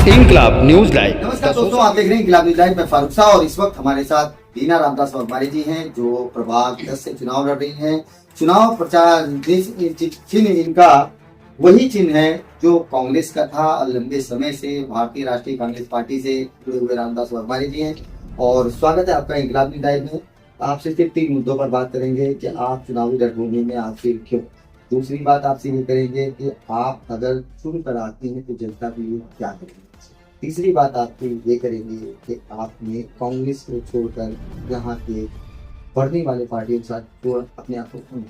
इंकलाब news live. नमस्कार दोस्तों, आप देख रहे हैं इंकलाब न्यूज लाइव में फारूक शाह और इस वक्त हमारे साथ दीना रामदास वर्मारी जी हैं जो प्रभाग 10 से चुनाव लड़ रही हैं। चुनाव प्रचार चिन्ह इनका वही चिन्ह है जो कांग्रेस का था और लंबे समय से भारतीय राष्ट्रीय कांग्रेस पार्टी से जुड़े हुए रामदास वर्मारी जी हैं। और स्वागत है आपका इंकलाब न्यूज लाइव में। आपसे सिर्फ 3 मुद्दों पर बात करेंगे कि आप चुनावी रणभूमि में आखिर क्यों। दूसरी बात आपसे ये करेंगे कि आप अगर चुन कर आती हैं तो जनता के लिए क्या करेंगे। तीसरी बात आपसे ये करेंगे कि आपने कांग्रेस को छोड़कर यहाँ के बढ़ने वाले पार्टियों के साथ जो अपने आप को क्यों नहीं।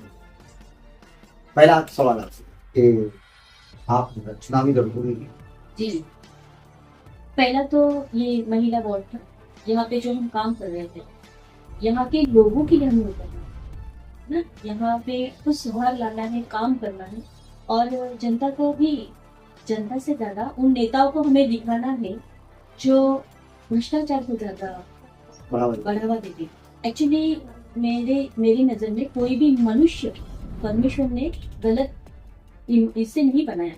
पहला सवाल आपसे कि आप चुनावी रणभूमि में जी, पहला तो ये महिला वार्ड था, यहाँ पे जो हम काम कर रहे थे, यहाँ के लोगों के लिए हमें करना है ना, यहाँ पे कुछ सुधार लाना है, काम करना है और जनता को भी, जनता से ज्यादा उन नेताओं को हमें दिखाना है जो भ्रष्टाचार को ज्यादा बढ़ावा देते। एक्चुअली मेरी नजर में कोई भी मनुष्य परमेश्वर ने गलत इससे नहीं बनाया,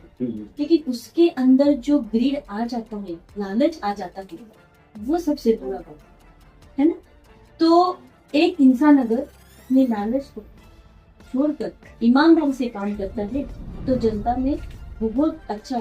लेकिन उसके अंदर जो ग्रीड आ जाता है, लालच आ जाता है, वो सबसे बुरा बात है ना। तो एक इंसान अगर अपने लालच को छोड़कर ईमानदारी से काम करता है तो जनता में बहुत अच्छा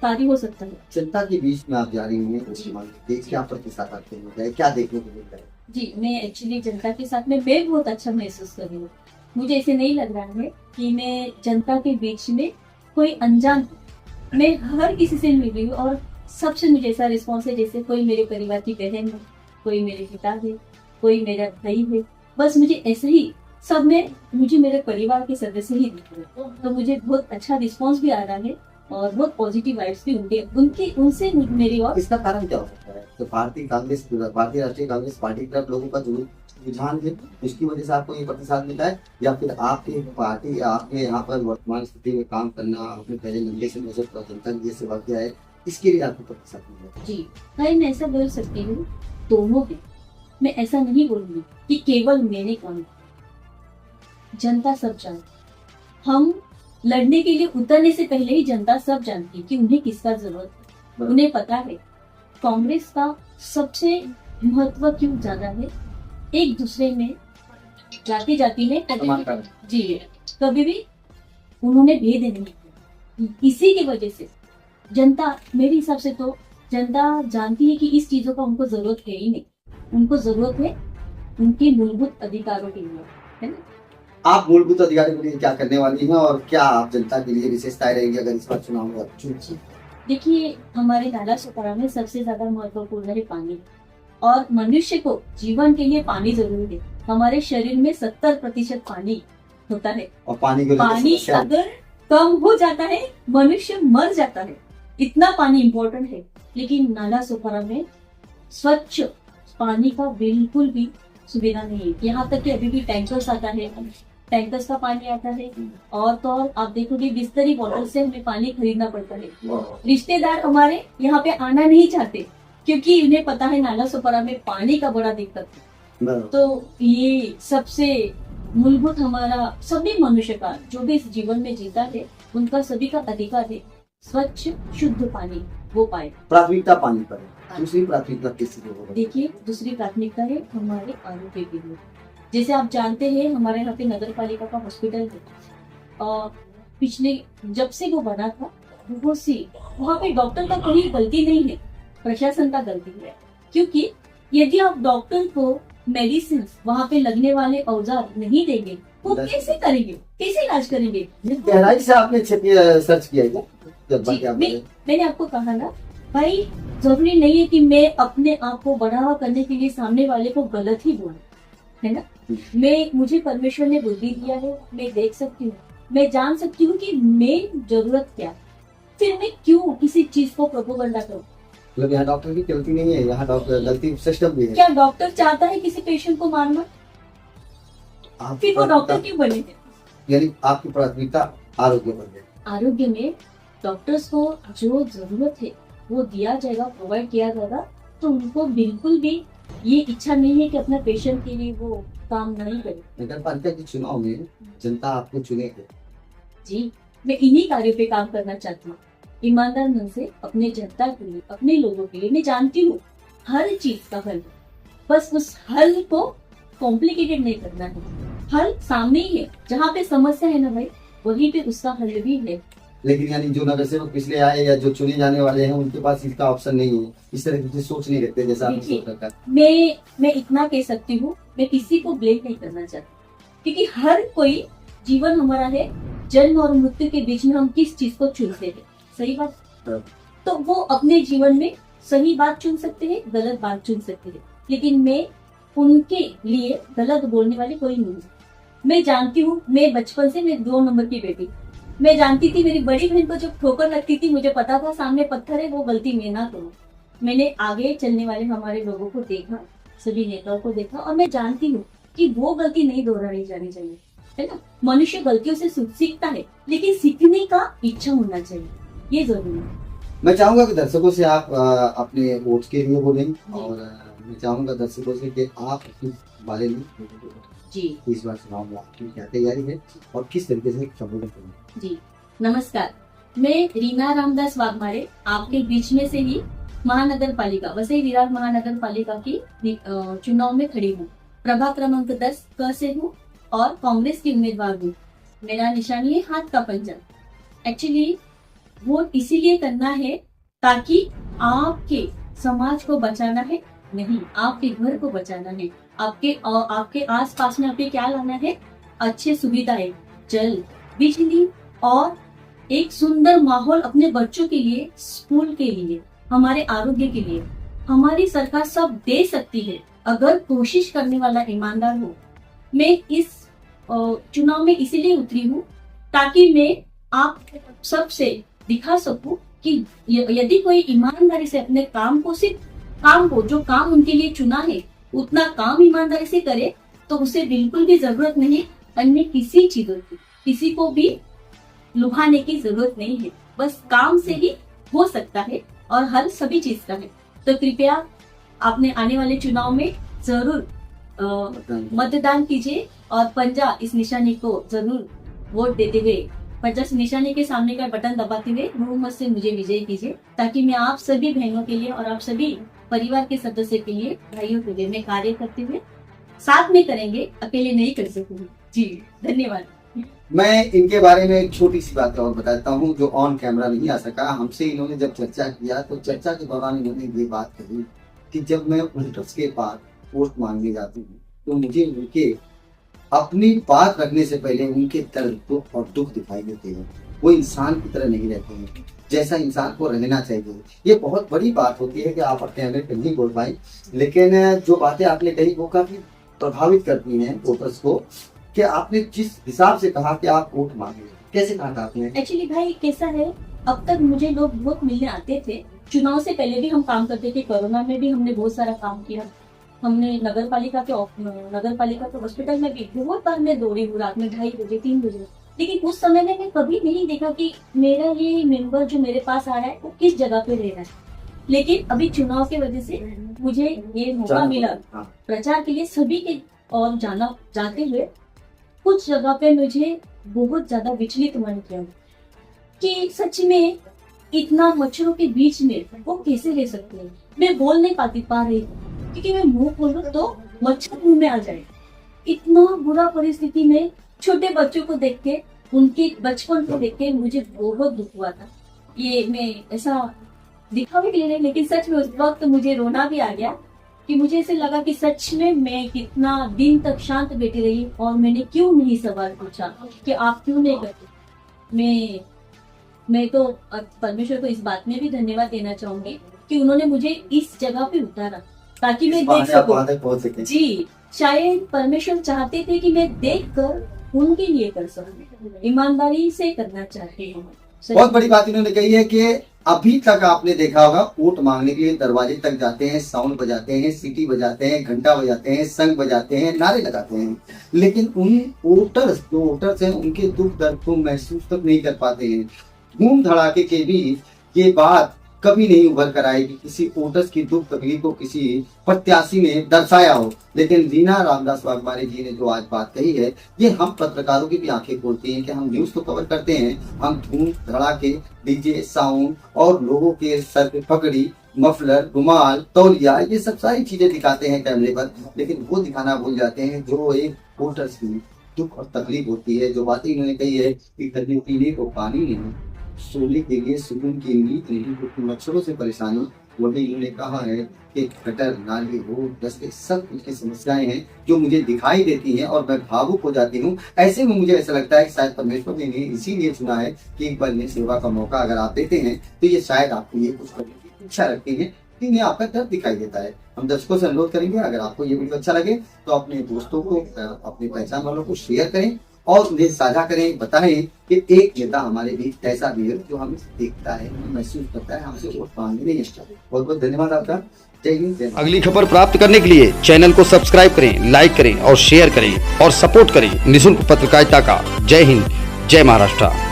कार्य हो सकता है। जनता के बीच में आप जा रही हैं, क्या प्रतिशत आते हैं, क्या देखने को मिलता है? जी, मैं एक्चुअली जनता के साथ में मैं बहुत अच्छा महसूस कर रही हूँ। मुझे ऐसे नहीं लग रहा है कि मैं जनता के बीच में कोई अनजान हूँ। मैं हर किसी से मिल रही हूँ और सबसे मुझे ऐसा रिस्पॉन्स है जैसे कोई मेरे परिवार की बहन है, कोई मेरे पिता है, कोई मेरा भाई है। बस मुझे ऐसे ही सब में मुझे मेरे परिवार के सदस्य ही दिख रहे हैं। तो मुझे बहुत अच्छा रिस्पॉन्स भी आ रहा है और बहुत पॉजिटिव वाइब्स भी उनसे मेरी और इसका कारण क्या हो सकता है? तो भारतीय राष्ट्रीय कांग्रेस पार्टी की तरफ लोगों का रुझान है, उसकी वजह से आपको ये प्रतिशत मिला है, या फिर आपकी पार्टी आपने यहाँ पर वर्तमान स्थिति में काम करना, आपने पहले लंबे समय से जनता की सेवा किया है, इसके लिए आपको प्रतिशत मिला? जी भाई, मैं ऐसा बोल सकती हूँ दोनों है। मैं ऐसा नहीं बोलूंगी कि केवल मैंने काम, जनता सब जानती। हम लड़ने के लिए उतरने से पहले ही जनता सब जानती कि उन्हें किसका जरूरत है। उन्हें पता है कांग्रेस का सबसे महत्व क्यों ज्यादा है, एक दूसरे में जाति में कभी भी उन्होंने भेद नहीं किया। इसी की वजह से जनता, मेरे हिसाब से तो जनता जानती है कि इस चीजों का उनको जरूरत है ही नहीं। उनको जरूरत है उनके मूलभूत अधिकारों के लिए, है ना। आप मूलभूत अधिकारों के लिए क्या करने वाली हैं और क्या आप जनता के लिए विशेषताएं रहेंगी अगर इस बार चुनाव में चुनती? देखिए, हमारे नाला सोपारा में सबसे ज्यादा महत्वपूर्ण है पानी, और मनुष्य को जीवन के लिए पानी जरूरी है। हमारे शरीर में 70% पानी होता है और पानी अगर कम हो जाता है मनुष्य मर जाता है। इतना पानी इम्पोर्टेंट है, लेकिन नाला सोपारा में स्वच्छ पानी का बिल्कुल भी सुविधा नहीं है। यहाँ तक कि अभी भी टैंकर्स आता है, टैंकर्स का पानी आता है, और तो और आप देखोगे बिस्तरी बॉटल से हमें पानी खरीदना पड़ता है। रिश्तेदार हमारे यहाँ पे आना नहीं चाहते क्योंकि उन्हें पता है नाला सोपारा में पानी का बड़ा दिक्कत है। तो ये सबसे मूलभूत हमारा सभी मनुष्य का जो भी इस जीवन में जीता है उनका सभी का अधिकार है स्वच्छ शुद्ध पानी वो पाए। प्राथमिकता पानी पर है। दूसरी प्राथमिकता किसकी होगी? देखिए, दूसरी प्राथमिकता है हमारे आरोग्य के लिए। जैसे आप जानते हैं हमारे यहाँ पे नगर पालिका का हॉस्पिटल है और पिछले जब से वो बना था वहाँ पे डॉक्टर का कोई गलती नहीं है, प्रशासन का गलती है। क्योंकि यदि आप डॉक्टर को मेडिसिन वहाँ पे लगने वाले औजार नहीं देंगे वो कैसे करेंगे, कैसे इलाज करेंगे? गहराई से आपने सर्च किया है? मैंने आपको कहा ना भाई, जरूरी नहीं है कि मैं अपने आप को बढ़ावा करने के लिए सामने वाले को गलत ही बोलूं, है ना। मुझे परमेश्वर ने बुद्धि दिया है, मैं देख सकती हूँ, मैं जान सकती हूँ कि मैं जरूरत क्या, फिर मैं क्यों किसी चीज को प्रोपोगंडा करूँ। मतलब यहाँ डॉक्टर की गलती नहीं है, यहाँ डॉक्टर गलती सिस्टम भी है। क्या डॉक्टर चाहता है किसी पेशेंट को मारना? फिर वो डॉक्टर क्यों बने? यानी आपकी प्राथमिकता आरोग्य पर है। आरोग्य में डॉक्टर्स को जो जरूरत है वो दिया जाएगा, प्रोवाइड किया जाएगा। तो उनको बिल्कुल भी ये इच्छा नहीं है कि अपना पेशेंट के लिए वो काम नहीं करे। नगर पालिका के चुनाव में जनता आपको चुनेगी। जी, मैं इन्हीं कार्यों पे काम करना चाहती हूँ। ईमानदार मन से अपने जनता के लिए, अपने लोगों के लिए, मैं जानती हूँ हर चीज का हल है, बस उस हल को कॉम्प्लिकेटेड नहीं करना है। हल सामने ही है, जहाँ पे समस्या है ना भाई, वहीं पे उसका हल भी है। लेकिन यानी जो नगर सेवक पिछले आए या जो चुने जाने वाले हैं उनके पास इसका ऑप्शन नहीं है, इस तरह की सोच नहीं रखते जैसा आपने देखिए, सोच रखा है। मैं इतना कह सकती हूँ, मैं किसी को ब्लेम नहीं करना चाहती, क्योंकि हर कोई जीवन हमारा है, जन्म और मृत्यु के बीच में हम किस चीज को चुनते हैं, सही बात। हाँ। तो वो अपने जीवन में सही बात चुन सकते हैं, गलत बात चुन सकते हैं, लेकिन मैं उनके लिए गलत बोलने वाली कोई नहीं हूँ। मैं जानती हूँ, मैं बचपन से मैं 2 नंबर की बेटी, मैं जानती थी मेरी बड़ी बहन को जब ठोकर लगती थी, मुझे पता था सामने पत्थर है, वो गलती मैं ना करूँ। मैंने आगे चलने वाले हमारे लोगों को देखा, सभी नेताओं को देखा, और मैं जानती हूँ कि वो गलती नहीं दोहराई जानी चाहिए, है ना। मनुष्य गलतियों से सीखता है, लेकिन सीखने का इच्छा होना चाहिए, ये जरूरी है। मैं चाहूंगा कि दर्शकों से आप अपने वोट के लिए बोलें, और मैं चाहूंगा दर्शकों से कि आप इस बारे में जी इस बार चुनाव में आपकी क्या तैयारी है और किस तरीके से संबोधन करेंगे। जी नमस्कार, मैं रीना रामदास वाघमारे आपके बीच में से ही महानगर पालिका वसई विरार महानगर पालिका की चुनाव में खड़ी हूँ। प्रभाग क्रमांक 10 क से हूँ और कांग्रेस की उम्मीदवार हूँ। मेरा निशानी है हाथ का पंजा। एक्चुअली वोट इसीलिए करना है ताकि आपके समाज को बचाना है, नहीं आपके घर को बचाना है। आपके आस पास में आपके क्या लाना है, अच्छे सुविधाएं, जल, बिजली और एक सुंदर माहौल अपने बच्चों के लिए, स्कूल के लिए, हमारे आरोग्य के लिए। हमारी सरकार सब दे सकती है अगर कोशिश करने वाला ईमानदार हो। मैं इस चुनाव में इसीलिए उतरी हूँ ताकि मैं आप सबसे दिखा सकूं कि यदि कोई ईमानदारी से अपने काम को, सिर्फ काम को, जो काम उनके लिए चुना है उतना काम ईमानदारी से करे, तो उसे बिल्कुल भी जरूरत नहीं अन्य किसी चीजों की, किसी को भी लुभाने की जरूरत नहीं है। बस काम से ही हो सकता है और हल सभी चीज का है। तो कृपया आपने आने वाले चुनाव में जरूर मतदान कीजिए और पंजा इस निशानी को जरूर वोट देते हुए, पंजा इस निशानी के सामने का बटन दबाते हुए बहुमत से मुझे विजय कीजिए, ताकि मैं आप सभी बहनों के लिए और आप सभी परिवार के सदस्य के लिए, भाइयों के लिए मैं कार्य करते हुए साथ में करेंगे, अकेले नहीं कर सकूंगी। जी धन्यवाद। मैं इनके बारे में एक छोटी सी बात और बताता हूँ जो ऑन कैमरा नहीं आ सका। हमसे इन्होंने जब चर्चा किया तो चर्चा के दौरान इन्होंने ये बात कही कि जब मैं वोटर्स के पास वोट मांगने जाती हूँ तो मुझे उनके अपनी बात रखने से पहले उनके दर्द और दुख दिखाई देते हैं। वो इंसान की तरह नहीं रहते हैं जैसा इंसान को रहना चाहिए। ये बहुत बड़ी बात होती है कि आप अपने अंदर नहीं बोल पाए, लेकिन जो बातें आपने कही वो काफी प्रभावित करती हैं वोटर्स को, कि आपने जिस हिसाब से कहा कि आप वोट मांगे, कैसे कहा था आपने? एक्चुअली भाई कैसा है, अब तक मुझे लोग वोट मिलने आते थे। चुनाव से पहले भी हम काम करते थे, कोरोना में भी हमने बहुत सारा काम किया। हमने नगर पालिका के हॉस्पिटल में भी बहुत बार मैं दौड़ी हूँ, रात में 2:30 बजे 3 बजे। लेकिन उस समय में मैं कभी नहीं देखा कि मेरा ये मेंबर जो मेरे पास आ रहा है वो किस जगह पे रह रहा है। लेकिन अभी चुनाव की वजह से मुझे ये मौका मिला प्रचार के लिए सभी के और जाते हुए कुछ जगह पे मुझे बहुत ज्यादा विचलित मन किया कि सच में इतना मच्छरों के बीच में वो कैसे रह सकते हैं। मैं बोल नहीं पा रही क्योंकि मैं मुंह खोलूं तो मच्छर मुंह में आ जाए। इतना बुरा परिस्थिति में छोटे बच्चों को देख के, उनके बचपन को देख के मुझे बहुत दुख हुआ था। ये मैं ऐसा दिखावे के लिए नहीं, लेकिन सच में उस वक्त मुझे रोना भी आ गया कि मुझे ऐसे लगा कि सच में मैं कितना दिन तक शांत बैठी रही और मैंने क्यों नहीं सवाल पूछा कि आप क्यों नहीं करते। मैं तो परमेश्वर को इस बात में भी धन्यवाद देना चाहूंगी कि उन्होंने मुझे इस जगह पे उतारा ताकि मैं देख सकूं। जी, शायद परमेश्वर चाहते थे कि मैं देखकर उनके लिए कर सकूं, ईमानदारी से करना चाहते हैं। बहुत बड़ी बात इन्होंने कही है कि अभी तक आपने देखा होगा वोट मांगने के लिए दरवाजे तक जाते हैं, साउंड बजाते हैं, सीटी बजाते हैं, घंटा बजाते हैं, संग बजाते हैं, नारे लगाते हैं, लेकिन उन वोटर्स हैं उनके दुख दर्द को महसूस तक नहीं कर पाते हैं। धूम धड़ाके के भी ये बात कभी नहीं उभर कर आएगी, किसी वोटर्स की दुख तकलीफ को किसी प्रत्याशी ने दर्शाया हो। लेकिन रीना रामदास वाघमारे जी ने जो आज बात कही है, ये हम पत्रकारों की भी आंखें खोलती हैं कि हम न्यूज तो कवर करते हैं, हम धूम धड़ाके, डीजे साउंड और लोगों के सर पे पगड़ी, मफलर, रुमाल, तौलिया, ये सब सारी चीजें दिखाते हैं कैमरे पर, लेकिन वो दिखाना भूल जाते हैं जो एक वोटर्स की दुख और तकलीफ होती है। जो बातें इन्होंने कही है कि खाने पीने को पानी नहीं, सोने के लिए सुकून की नींद नहीं, क्योंकि मच्छरों से परेशानी, वो भी इन्होंने कहा है कि गटर, नाली, रोड, रास्ते, सब कुछ की समस्याएं हैं जो मुझे दिखाई देती हैं और मैं भावुक हो जाती हूँ। ऐसे में मुझे ऐसा लगता है कि शायद परमेश्वर ने इन्हें इसीलिए चुना है कि एक बार इन्हें सेवा का मौका अगर आप देते हैं तो ये शायद आपको ये कुछ करने की इच्छा रखती है, इन्हें आपका दर्द दिखाई देता है। हम दर्शकों से अनुरोध करेंगे, अगर आपको ये वीडियो अच्छा लगे तो अपने दोस्तों को, अपनी पहचान वालों को शेयर करें और उन्हें साझा करें, बताएं कि एक नेता हमारे बीच ऐसा भी है जो हमें देखता है, महसूस करता है, हमसे वोट मांगने नहीं आता। बहुत बहुत धन्यवाद आपका। जय हिंद, जय भारत। अगली खबर प्राप्त करने के लिए चैनल को सब्सक्राइब करें, लाइक करें और शेयर करें और सपोर्ट करें निःशुल्क पत्रकारिता का। जय हिंद, जय महाराष्ट्र।